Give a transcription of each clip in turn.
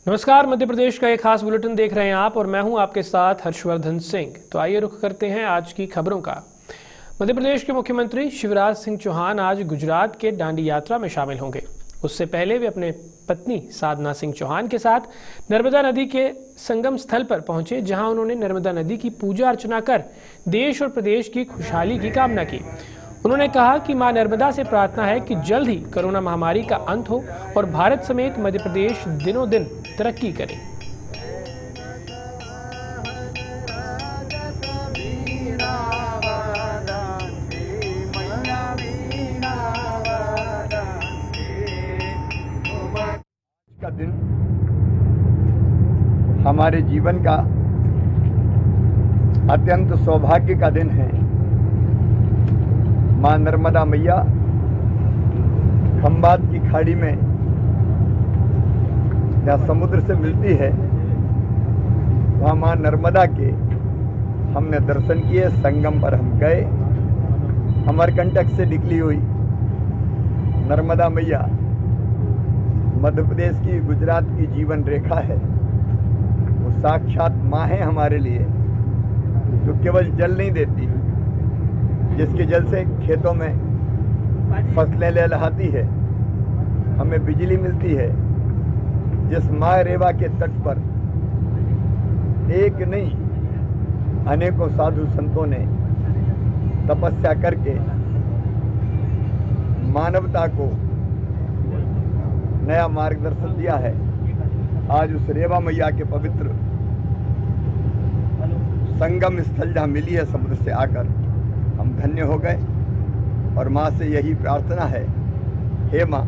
नमस्कार, मध्य प्रदेश का एक खास बुलेटिन देख रहे हैं आप और मैं हूं आपके साथ हर्षवर्धन सिंह। तो आइए रुख करते हैं आज की खबरों का। मध्य प्रदेश के मुख्यमंत्री शिवराज सिंह चौहान आज गुजरात के दांडी यात्रा में शामिल होंगे। उससे पहले वे अपने पत्नी साधना सिंह चौहान के साथ नर्मदा नदी के संगम स्थल पर पहुंचे, जहां उन्होंने नर्मदा नदी की पूजा अर्चना कर देश और प्रदेश की खुशहाली की कामना की। उन्होंने कहा कि मां नर्मदा से प्रार्थना है कि जल्द ही कोरोना महामारी का अंत हो और भारत समेत मध्य प्रदेश दिनों दिन तरक्की करे। का दिन हमारे जीवन का अत्यंत सौभाग्य का दिन है। मां नर्मदा मैया खंबात की खाड़ी में जहाँ समुद्र से मिलती है, वहाँ मां नर्मदा के हमने दर्शन किए। संगम पर हम गए। अमरकंटक से निकली हुई नर्मदा मैया मध्य प्रदेश की, गुजरात की जीवन रेखा है। वो साक्षात माँ है हमारे लिए, जो केवल जल नहीं देती, जिसके जल से खेतों में फसलें लहलहाती है, हमें बिजली मिलती है। जिस माँ रेवा के तट पर एक नहीं अनेकों साधु संतों ने तपस्या करके मानवता को नया मार्गदर्शन दिया है। आज उस रेवा मैया के पवित्र संगम स्थल जहाँ मिली है समुद्र से आकर, हम धन्य हो गए। और माँ से यही प्रार्थना है, हे माँ,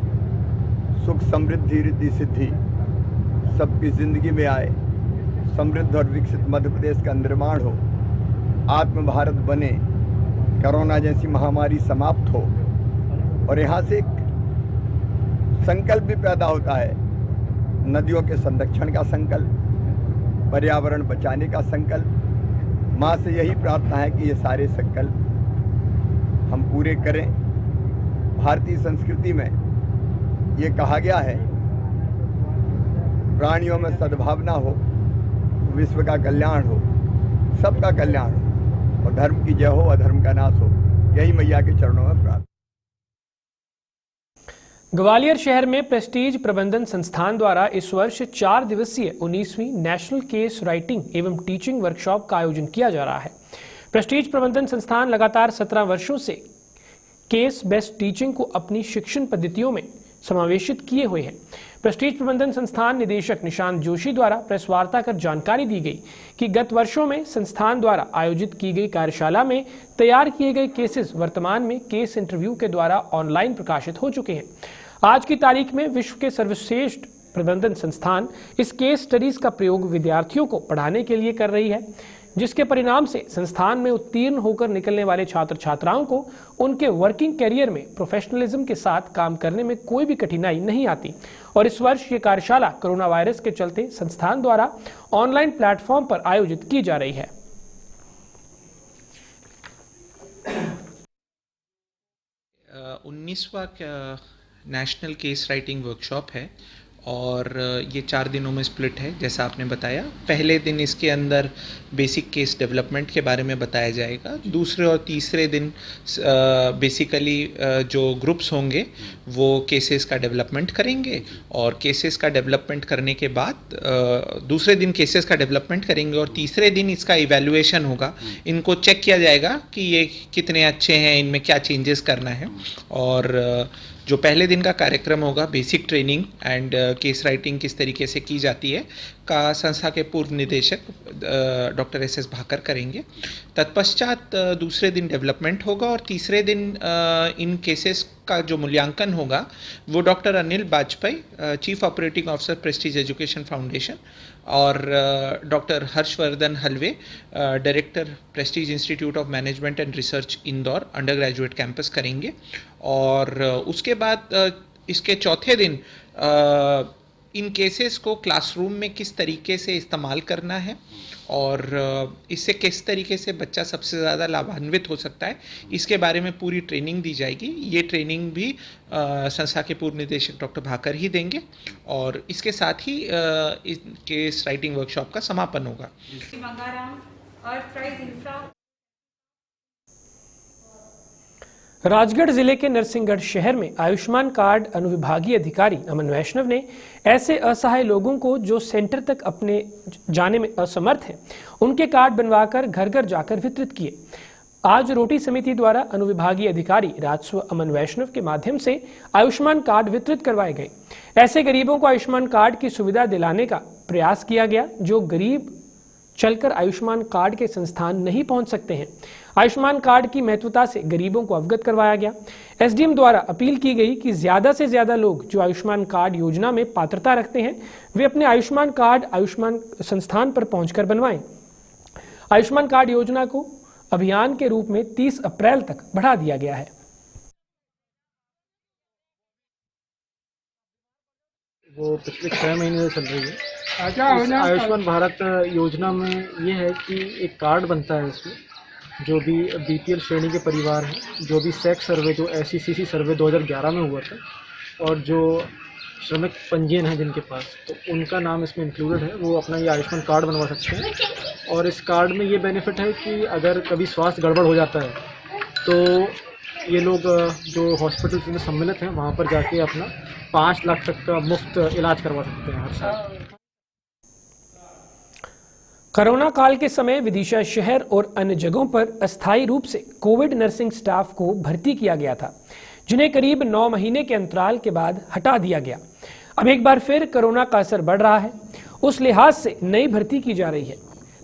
सुख समृद्धि रिद्धि सिद्धि सबकी जिंदगी में आए। समृद्ध और विकसित मध्य प्रदेश का निर्माण हो, आत्म भारत बने, कोरोना जैसी महामारी समाप्त हो। और यहाँ से एक संकल्प भी पैदा होता है, नदियों के संरक्षण का संकल्प, पर्यावरण बचाने का संकल्प। माँ से यही प्रार्थना है कि ये सारे संकल्प हम पूरे करें। भारतीय संस्कृति में ये कहा गया है, प्राणियों में सद्भावना हो, विश्व का कल्याण हो, सबका कल्याण हो, और धर्म की जय हो, अधर्म का नाश हो। यही मैया के चरणों में प्रार्थना। ग्वालियर शहर में प्रेस्टीज प्रबंधन संस्थान द्वारा इस वर्ष 4 दिवसीय 19वीं नेशनल केस राइटिंग एवं टीचिंग वर्कशॉप का आयोजन किया जा रहा है। प्रेस्टीज प्रबंधन संस्थान लगातार 17 वर्षों से केस बेस्ड टीचिंग को अपनी शिक्षण पद्धतियों में समावेशित किए हुए हैं। प्रेस्टीज प्रबंधन संस्थान निदेशक निशांत जोशी द्वारा प्रेस वार्ता कर जानकारी दी गई कि गत वर्षों में संस्थान द्वारा आयोजित की गई कार्यशाला में तैयार किए गए केसेस वर्तमान में केस इंटरव्यू के द्वारा ऑनलाइन प्रकाशित हो चुके हैं। आज की तारीख में विश्व के सर्वश्रेष्ठ प्रबंधन संस्थान इस केस स्टडीज का प्रयोग विद्यार्थियों को पढ़ाने के लिए कर रही है, जिसके परिणाम से संस्थान में उत्तीर्ण होकर निकलने वाले छात्र छात्राओं को उनके वर्किंग कैरियर में प्रोफेशनलिज्म के साथ काम करने में कोई भी कठिनाई नहीं आती। और इस वर्ष ये कार्यशाला कोरोना वायरस के चलते संस्थान द्वारा ऑनलाइन प्लेटफॉर्म पर आयोजित की जा रही है। 19वां नेशनल केस राइटिंग वर्कशॉप है और ये 4 दिनों में स्प्लिट है। जैसा आपने बताया, पहले दिन इसके अंदर बेसिक केस डेवलपमेंट के बारे में बताया जाएगा। दूसरे और तीसरे दिन बेसिकली जो ग्रुप्स होंगे वो केसेस का डेवलपमेंट करेंगे और केसेस का डेवलपमेंट करने के बाद दूसरे दिन केसेस का डेवलपमेंट करेंगे और तीसरे दिन इसका इवैल्यूएशन होगा। इनको चेक किया जाएगा कि ये कितने अच्छे हैं, इनमें क्या चेंजेस करना है। और जो पहले दिन का कार्यक्रम होगा, basic training and case writing किस तरीके से की जाती है का संस्था के पूर्व निदेशक डॉक्टर एस भाकर करेंगे। तत्पश्चात दूसरे दिन डेवलपमेंट होगा और तीसरे दिन इन केसेस का जो मूल्यांकन होगा वो doctor Anil Bajpai, chief operating officer Prestige Education Foundation, और doctor Harshvardhan Halwe, director Prestige Institute of Management and Research Indore, undergraduate campus करेंगे। और उसके बाद इसके चौथे दिन इन केसेस को क्लासरूम में किस तरीके से इस्तेमाल करना है और इससे किस तरीके से बच्चा सबसे ज़्यादा लाभान्वित हो सकता है, इसके बारे में पूरी ट्रेनिंग दी जाएगी। ये ट्रेनिंग भी संस्था के पूर्व निदेशक डॉक्टर भाकर ही देंगे और इसके साथ ही इस केस राइटिंग वर्कशॉप का समापन होगा। राजगढ़ जिले के नरसिंहगढ़ शहर में आयुष्मान कार्ड अनुविभागीय अधिकारी अमन वैष्णव ने ऐसे असहाय लोगों को जो सेंटर तक अपने जाने में असमर्थ हैं, उनके कार्ड बनवाकर घर घर जाकर वितरित किए। आज रोटी समिति द्वारा अनुविभागीय अधिकारी राजस्व अमन वैष्णव के माध्यम से आयुष्मान कार्ड वितरित करवाए गए। ऐसे गरीबों को आयुष्मान कार्ड की सुविधा दिलाने का प्रयास किया गया जो गरीब चलकर आयुष्मान कार्ड के संस्थान नहीं पहुंच सकते हैं। आयुष्मान कार्ड की महत्वता से गरीबों को अवगत करवाया गया। एसडीएम द्वारा अपील की गई कि ज्यादा से ज्यादा लोग जो आयुष्मान कार्ड योजना में पात्रता रखते हैं वे अपने आयुष्मान कार्ड आयुष्मान संस्थान पर पहुंचकर बनवाएं। आयुष्मान कार्ड योजना को अभियान के रूप में 30 अप्रैल तक बढ़ा दिया गया है। वो पिछले 6 महीने से चल रही है। इस आयुष्मान भारत योजना में ये है कि एक कार्ड बनता है इसमें, जो भी बीपीएल श्रेणी के परिवार हैं, जो भी सेक्स सर्वे जो SECC सर्वे 2011 में हुआ था और जो श्रमिक पंजीयन है जिनके पास, तो उनका नाम इसमें इंक्लूडेड है। वो अपना ये आयुष्मान कार्ड बनवा सकते हैं और इस कार्ड में ये बेनिफिट है कि अगर कभी स्वास्थ्य गड़बड़ हो जाता है तो ये लोग जो हॉस्पिटल में सम्मिलित हैं वहाँ पर जाके अपना 5 लाख तक का मुफ्त इलाज करवा सकते हैं हर साल। कोरोना काल के समय विदिशा शहर और अन्य जगहों पर अस्थायी रूप से कोविड नर्सिंग स्टाफ को भर्ती किया गया था, जिन्हें करीब 9 महीने के अंतराल के बाद हटा दिया गया। अब एक बार फिर कोरोना का असर बढ़ रहा है, उस लिहाज से नई भर्ती की जा रही है।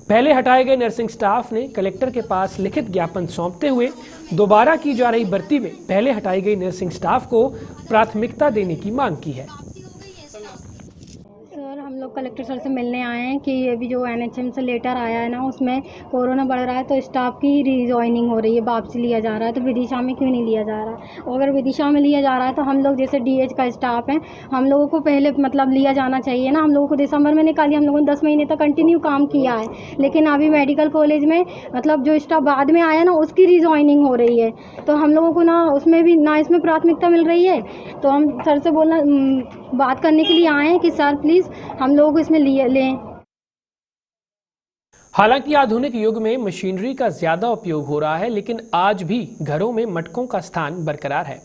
पहले हटाए गए नर्सिंग स्टाफ ने कलेक्टर के पास लिखित ज्ञापन सौंपते हुए दोबारा की जा रही भर्ती में पहले हटाई गई नर्सिंग स्टाफ को प्राथमिकता देने की मांग की है। हम लोग कलेक्टर सर से मिलने आए हैं कि ये भी जो NHM से लेटर आया है ना, उसमें कोरोना बढ़ रहा है तो स्टाफ की रीजॉइनिंग हो रही है, वापसी लिया जा रहा है, तो विदिशा में क्यों नहीं लिया जा रहा है। और अगर विदिशा में लिया जा रहा है तो हम लोग जैसे DH का स्टाफ है, हम लोगों को पहले मतलब लिया जाना चाहिए ना। हम लोगों को दिसंबर में निकाली, हम लोगों ने 10 महीने तक कंटिन्यू काम किया है, लेकिन अभी मेडिकल कॉलेज में मतलब जो स्टाफ बाद में आया ना उसकी रीजॉइनिंग हो रही है, तो हम लोगों को ना उसमें भी ना इसमें प्राथमिकता मिल रही है। तो हम सर से बात करने के लिए आए हैं कि सर प्लीज़ हम लोग इसमें लें। हालांकि आधुनिक युग में मशीनरी का ज्यादा उपयोग हो रहा है, लेकिन आज भी घरों में मटकों का स्थान बरकरार है।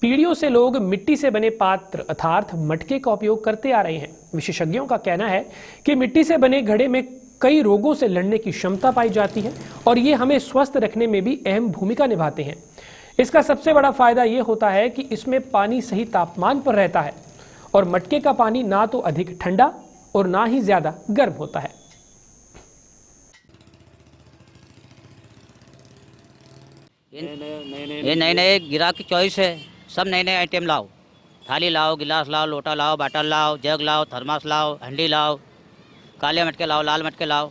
पीढ़ियों से लोग मिट्टी से बने पात्र अर्थात मटके का उपयोग करते आ रहे हैं। विशेषज्ञों का कहना है कि मिट्टी से बने घड़े में कई रोगों से लड़ने की क्षमता पाई जाती है और ये हमें स्वस्थ रखने में भी अहम भूमिका निभाते हैं। इसका सबसे बड़ा फायदा ये होता है कि इसमें पानी सही तापमान पर रहता है और मटके का पानी ना तो अधिक ठंडा और ना ही ज्यादा गर्म होता है। ये नए नए ग्राहक की चॉइस है, सब नए नए आइटम लाओ, थाली लाओ, गिलास लाओ, लोटा लाओ, बाटल लाओ, जग लाओ, थर्मास लाओ, हंडी लाओ, काले मटके लाओ, लाल मटके लाओ।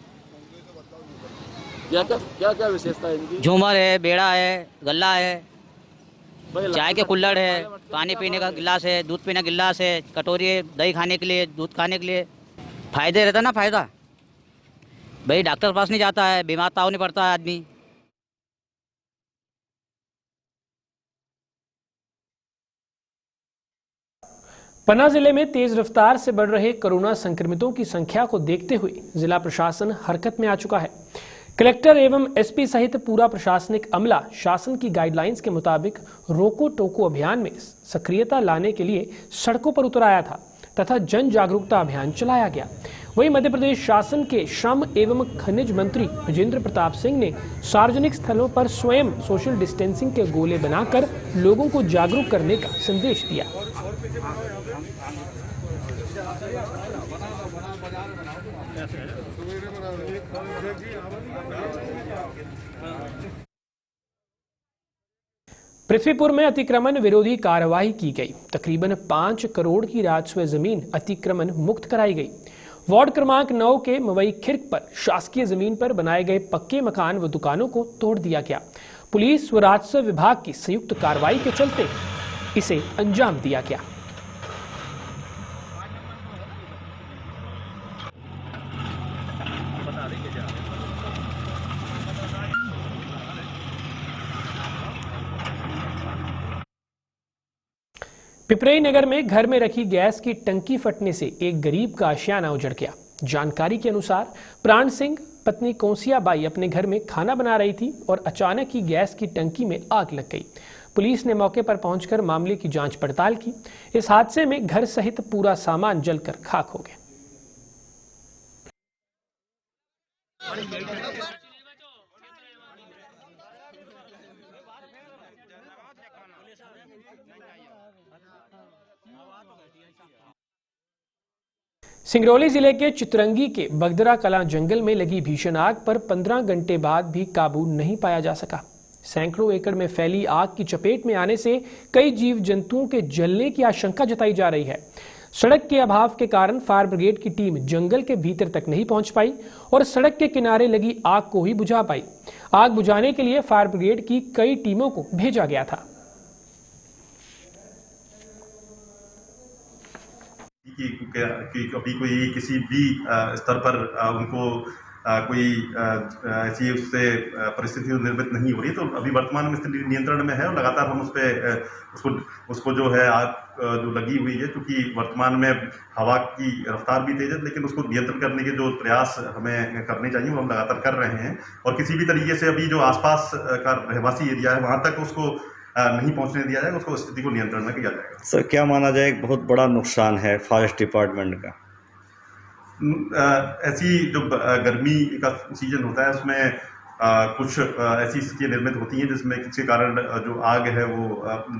क्या विशेषता है इनकी? झूमर है, बेड़ा है, गल्ला है, चाय के कुल्हड़ है, पानी पीने का गिलास है, दूध पीने का गिलास है, कटोरी है, दही खाने के लिए, दूध खाने के लिए। फायदे रहता ना, फायदा भाई, डॉक्टर के पास नहीं जाता है, बीमार ताव नहीं पड़ता है आदमी। पन्ना जिले में तेज रफ्तार से बढ़ रहे कोरोना संक्रमितों की संख्या को देखते हुए जिला प्रशासन हरकत में आ चुका है। कलेक्टर एवं SP सहित पूरा प्रशासनिक अमला शासन की गाइडलाइंस के मुताबिक रोको टोको अभियान में सक्रियता लाने के लिए सड़कों पर उतर आया था तथा जन जागरूकता अभियान चलाया गया। वहीं मध्य प्रदेश शासन के श्रम एवं खनिज मंत्री राजेंद्र प्रताप सिंह ने सार्वजनिक स्थलों पर स्वयं सोशल डिस्टेंसिंग के गोले बनाकर लोगों को जागरूक करने का संदेश दिया। पृथ्वीपुर में अतिक्रमण विरोधी कार्यवाही की गई। तकरीबन 5 करोड़ की राजस्व जमीन अतिक्रमण मुक्त कराई गई। वार्ड क्रमांक 9 के मवई खिर्क पर शासकीय जमीन पर बनाए गए पक्के मकान व दुकानों को तोड़ दिया गया। पुलिस व राजस्व विभाग की संयुक्त कार्रवाई के चलते इसे अंजाम दिया गया। पिपरई नगर में घर में रखी गैस की टंकी फटने से एक गरीब का आशियाना उजड़ गया। जानकारी के अनुसार प्राण सिंह पत्नी कौंसिया बाई अपने घर में खाना बना रही थी और अचानक ही गैस की टंकी में आग लग गई। पुलिस ने मौके पर पहुंचकर मामले की जांच पड़ताल की। इस हादसे में घर सहित पूरा सामान जलकर खाक हो गया। सिंगरौली जिले के चितरंगी के बगदरा कलां जंगल में लगी भीषण आग पर 15 घंटे बाद भी काबू नहीं पाया जा सका। सैकड़ों एकड़ में फैली आग की चपेट में आने से कई जीव जंतुओं के जलने की आशंका जताई जा रही है। सड़क के अभाव के कारण फायर ब्रिगेड की टीम जंगल के भीतर तक नहीं पहुंच पाई और सड़क के किनारे लगी आग को ही बुझा पाई। आग बुझाने के लिए फायर ब्रिगेड की कई टीमों को भेजा गया था। कि कभी कोई किसी भी स्तर पर उनको कोई ऐसी उससे परिस्थिति निर्मित नहीं हो रही, तो अभी वर्तमान में स्थिति नियंत्रण में है और लगातार हम उस पर उसको जो है आग जो लगी हुई है, क्योंकि वर्तमान में हवा की रफ्तार भी तेज है, लेकिन उसको नियंत्रण करने के जो प्रयास हमें करने चाहिए वो हम लगातार कर रहे हैं और किसी भी तरीके से अभी जो आसपास का रहवासी एरिया है वहाँ तक उसको नहीं पहुंचने दिया जाएगा, उसको स्थिति को नियंत्रण में किया जाएगा। सर, क्या माना जाए एक बहुत बड़ा नुकसान है फॉरेस्ट डिपार्टमेंट का? ऐसी जो गर्मी का सीजन होता है उसमें कुछ ऐसी स्थितियाँ निर्मित होती हैं जिसमें किसी कारण जो आग है वो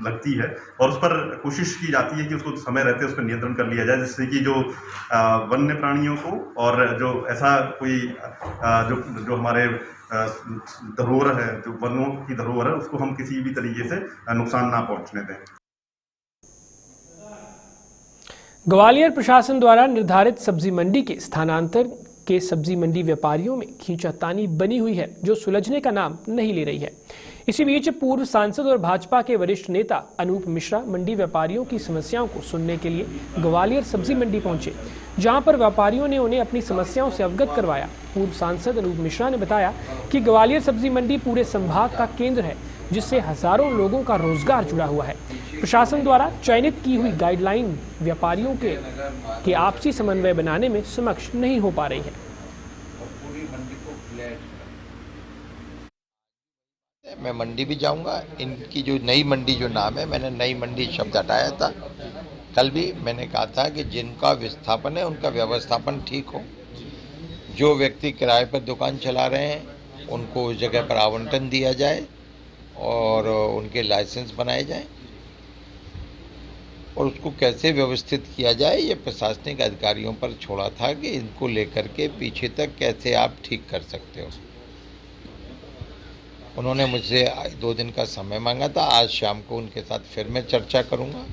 लगती है और उस पर कोशिश की जाती है कि उसको समय रहते उस पर नियंत्रण कर लिया जाए, जिससे कि जो वन्य प्राणियों को और जो ऐसा कोई जो हमारे धरोहर है, जो वनों की धरोहर है, उसको हम किसी भी तरीके से नुकसान ना पहुंचने दें। ग्वालियर प्रशासन द्वारा निर्धारित सब्जी मंडी के स्थानांतरण के सब्जी मंडी व्यापारियों में खींचातानी बनी हुई है, जो सुलझने का नाम नहीं ले रही है। इसी बीच पूर्व सांसद और भाजपा के वरिष्ठ नेता अनूप मिश्रा मंडी व्यापारियों की समस्याओं को सुनने के लिए ग्वालियर सब्जी मंडी पहुंचे, जहां पर व्यापारियों ने उन्हें अपनी समस्याओं से अवगत करवाया। पूर्व सांसद अनूप मिश्रा ने बताया कि ग्वालियर सब्जी मंडी पूरे संभाग का केंद्र है, जिससे हजारों लोगों का रोजगार जुड़ा हुआ है। प्रशासन द्वारा चयनित की हुई गाइडलाइन व्यापारियों के आपसी समन्वय बनाने में सक्षम नहीं हो पा रही है। मैं मंडी भी जाऊंगा। इनकी जो नई मंडी जो नाम है, मैंने नई मंडी शब्द हटाया था। कल भी मैंने कहा था कि जिनका विस्थापन है उनका व्यवस्थापन ठीक हो। जो व्यक्ति किराए पर दुकान चला रहे हैं उनको उस जगह पर आवंटन दिया जाए और उनके लाइसेंस बनाए जाएं और उसको कैसे व्यवस्थित किया जाए ये प्रशासनिक अधिकारियों पर छोड़ा था कि इनको लेकर के पीछे तक कैसे आप ठीक कर सकते हो। उन्होंने मुझसे 2 दिन का समय मांगा था। आज शाम को उनके साथ फिर मैं चर्चा करूंगा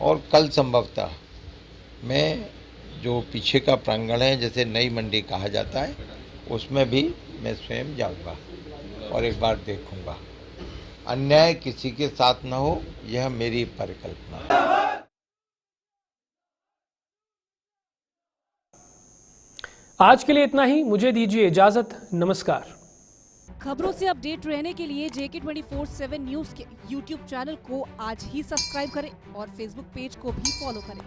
और कल संभवतः मैं जो पीछे का प्रांगण है, जैसे नई मंडी कहा जाता है, उसमें भी मैं स्वयं जाऊंगा और एक बार देखूंगा। अन्याय किसी के साथ न हो, यह मेरी परिकल्पना है। आज के लिए इतना ही। मुझे दीजिए इजाजत। नमस्कार। खबरों से अपडेट रहने के लिए JK24/7 न्यूज के YouTube चैनल को आज ही सब्सक्राइब करें और Facebook पेज को भी फॉलो करें।